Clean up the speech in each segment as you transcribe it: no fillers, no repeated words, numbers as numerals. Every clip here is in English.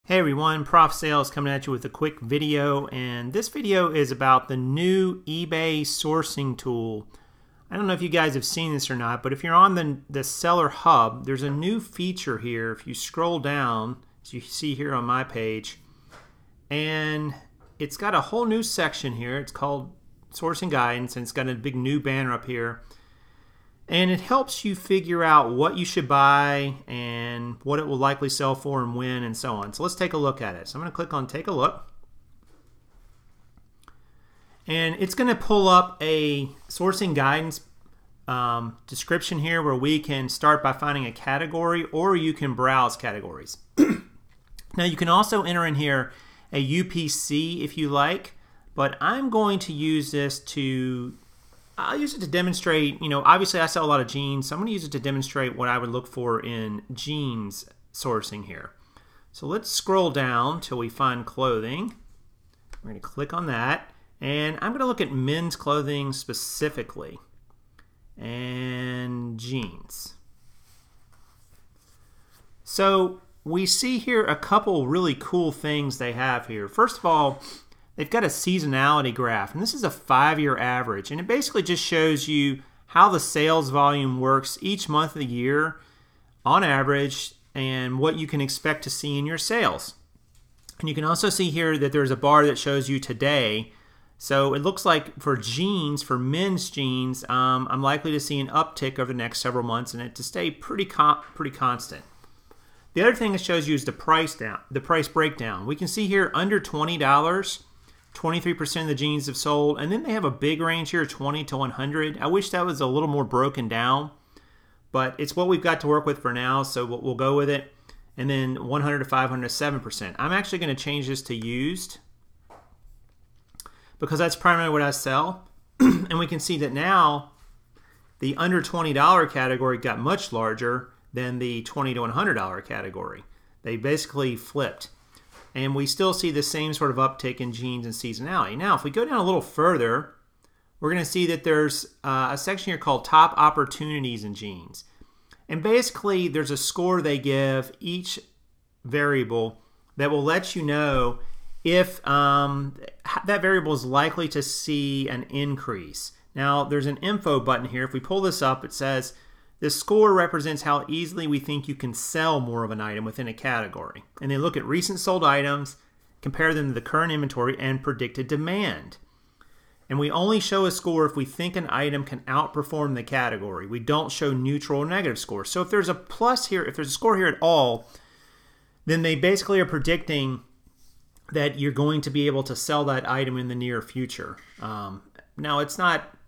Hey everyone, Prof Sales coming at you with a quick video, and this video is about the new eBay sourcing tool. I don't know if you guys have seen this or not, but if you're on the Seller Hub, there's a new feature here. If you scroll down, as you see here on my page, and it's got a whole new section here. It's called Sourcing Guidance, and it's got a big new banner up here. And it helps you figure out what you should buy and what it will likely sell for and when and so on. So let's take a look at it. So I'm going to click on Take a Look. And it's going to pull up a sourcing guidance description here where we can start by finding a category, or you can browse categories. Now you can also enter in here a UPC if you like, but I'm going to use this to I'll use it to demonstrate, obviously I sell a lot of jeans, so I'm going to use it to demonstrate what I would look for in jeans sourcing here. So let's scroll down till we find clothing. We're going to click on that, and I'm going to look at men's clothing specifically, and jeans. So we see here a couple really cool things they have here. First of all, they've got a seasonality graph, and this is a 5-year average, and it basically just shows you how the sales volume works each month of the year on average and what you can expect to see in your sales. And you can also see here that there's a bar that shows you today. So it looks like for jeans, for men's jeans, I'm likely to see an uptick over the next several months and it to stay pretty constant. The other thing it shows you is the price breakdown. We can see here under $20. 23% of the jeans have sold, and then they have a big range here, 20 to 100. I wish that was a little more broken down, but it's what we've got to work with for now, so we'll go with it. And then 100 to 500 is 7%. I'm actually going to change this to used because that's primarily what I sell. And we can see that now the under $20 category got much larger than the $20 to $100 category. They basically flipped. And we still see the same sort of uptick in jeans and seasonality. Now, if we go down a little further, we're going to see that there's a section here called Top Opportunities in Jeans. And basically, there's a score they give each variable that will let you know if that variable is likely to see an increase. Now, there's an info button here. If we pull this up, it says, this score represents how easily we think you can sell more of an item within a category. And they look at recent sold items, compare them to the current inventory, and predicted demand. And we only show a score if we think an item can outperform the category. We don't show neutral or negative scores. So if there's a plus here, if there's a score here at all, then they basically are predicting that you're going to be able to sell that item in the near future. Now, it's not,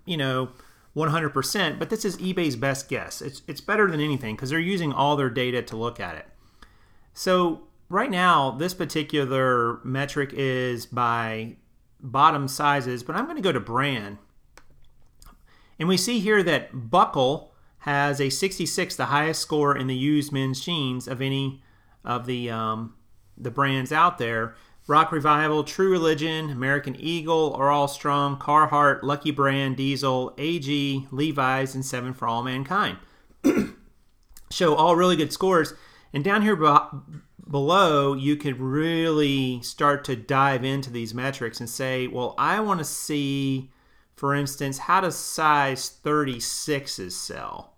100%, but this is eBay's best guess. It's better than anything because they're using all their data to look at it. So right now, this particular metric is by bottom sizes, but I'm going to go to brand. And we see here that Buckle has a 66, the highest score in the used men's jeans of any of the brands out there. Rock Revival, True Religion, American Eagle are all strong. Carhartt, Lucky Brand, Diesel, AG, Levi's, and 7 for All Mankind. Show all really good scores. And down here below, you could really start to dive into these metrics and say, well, I want to see, for instance, how does size 36s sell?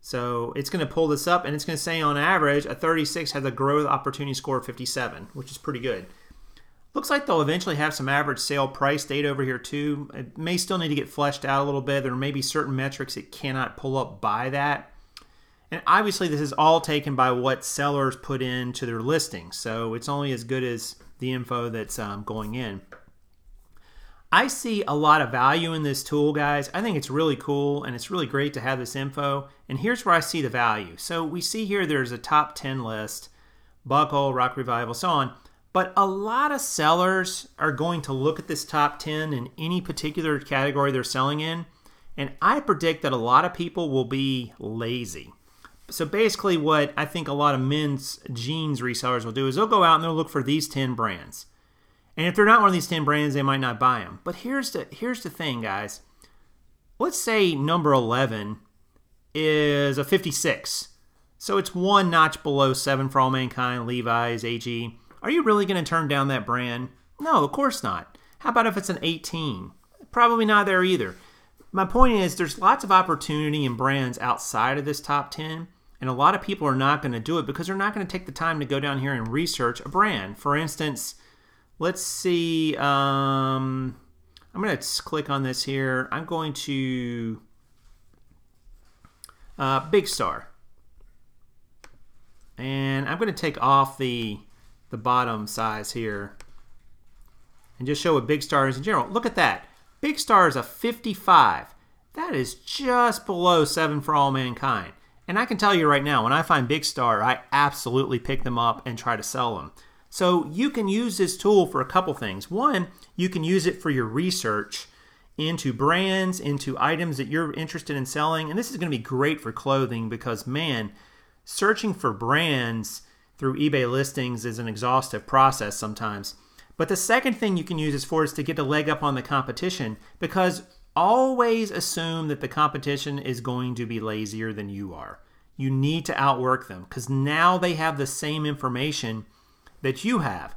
So it's going to pull this up, and it's going to say on average, a 36 has a growth opportunity score of 57, which is pretty good. Looks like they'll eventually have some average sale price data over here too. It may still need to get fleshed out a little bit. There may be certain metrics it cannot pull up by that. And obviously this is all taken by what sellers put into their listings. So it's only as good as the info that's going in. I see a lot of value in this tool, guys. I think it's really cool, and it's really great to have this info. And here's where I see the value. So we see here there's a top 10 list, Buckle, Rock Revival, so on. But a lot of sellers are going to look at this top 10 in any particular category they're selling in. And I predict that a lot of people will be lazy. So basically what I think a lot of men's jeans resellers will do is they'll go out and they'll look for these 10 brands. And if they're not one of these 10 brands, they might not buy them. But here's the thing, guys. Let's say number 11 is a 56. So it's one notch below 7 for All Mankind, Levi's, AG. Are you really going to turn down that brand? No, of course not. How about if it's an 18? Probably not there either. My point is there's lots of opportunity in brands outside of this top 10, and a lot of people are not going to do it because they're not going to take the time to go down here and research a brand. For instance, let's see, I'm going to click on this here. I'm going to Big Star. And I'm going to take off the bottom size here and just show what Big Star is in general. Look at that. Big Star is a 55. That is just below 7 for All Mankind. And I can tell you right now, when I find Big Star, I absolutely pick them up and try to sell them. So you can use this tool for a couple things. One, you can use it for your research into brands, into items that you're interested in selling. And this is going to be great for clothing because, man, searching for brands through eBay listings is an exhaustive process sometimes. But the second thing you can use this for is to get a leg up on the competition, because always assume that the competition is going to be lazier than you are. You need to outwork them because now they have the same information that you have.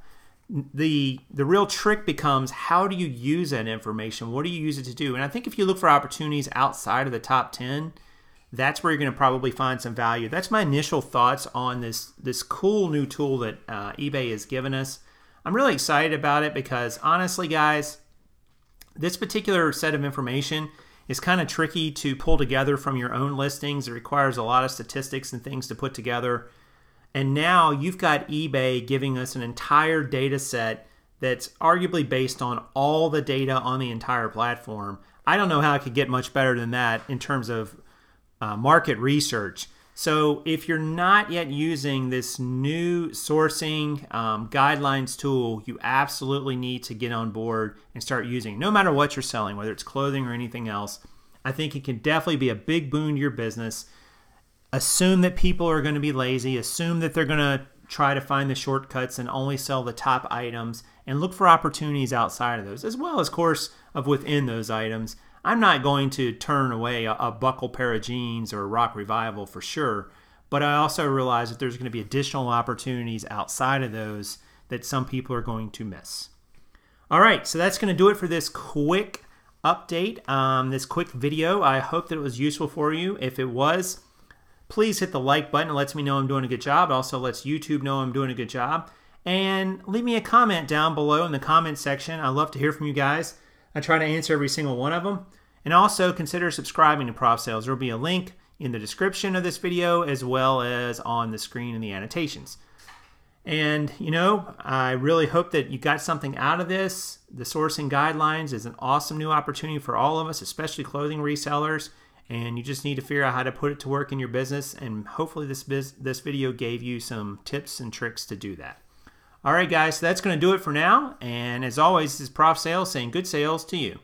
The real trick becomes, how do you use that information? What do you use it to do? And I think if you look for opportunities outside of the top 10, that's where you're going to probably find some value. That's my initial thoughts on this cool new tool that eBay has given us. I'm really excited about it because honestly, guys, this particular set of information is kind of tricky to pull together from your own listings. It requires a lot of statistics and things to put together. And now you've got eBay giving us an entire data set that's arguably based on all the data on the entire platform. I don't know how it could get much better than that in terms of market research. So if you're not yet using this new sourcing guidelines tool, you absolutely need to get on board and start using it. No matter what you're selling, whether it's clothing or anything else, I think it can definitely be a big boon to your business. Assume that people are going to be lazy. Assume that they're going to try to find the shortcuts and only sell the top items, and look for opportunities outside of those, as well as, of course, of within those items. I'm not going to turn away a buckle pair of jeans or a rock revival for sure, but I also realize that there's going to be additional opportunities outside of those that some people are going to miss. All right, so that's going to do it for this quick update, this quick video. I hope that it was useful for you. If it was, please hit the like button. It lets me know I'm doing a good job. It also lets YouTube know I'm doing a good job. And leave me a comment down below in the comment section. I love to hear from you guys. I try to answer every single one of them. And also consider subscribing to Prof Sales. There will be a link in the description of this video as well as on the screen in the annotations. And, you know, I really hope that you got something out of this. The sourcing guidelines is an awesome new opportunity for all of us, especially clothing resellers. And you just need to figure out how to put it to work in your business. And hopefully this video gave you some tips and tricks to do that. All right, guys, so that's going to do it for now. And as always, this is Prof Sales saying good sales to you.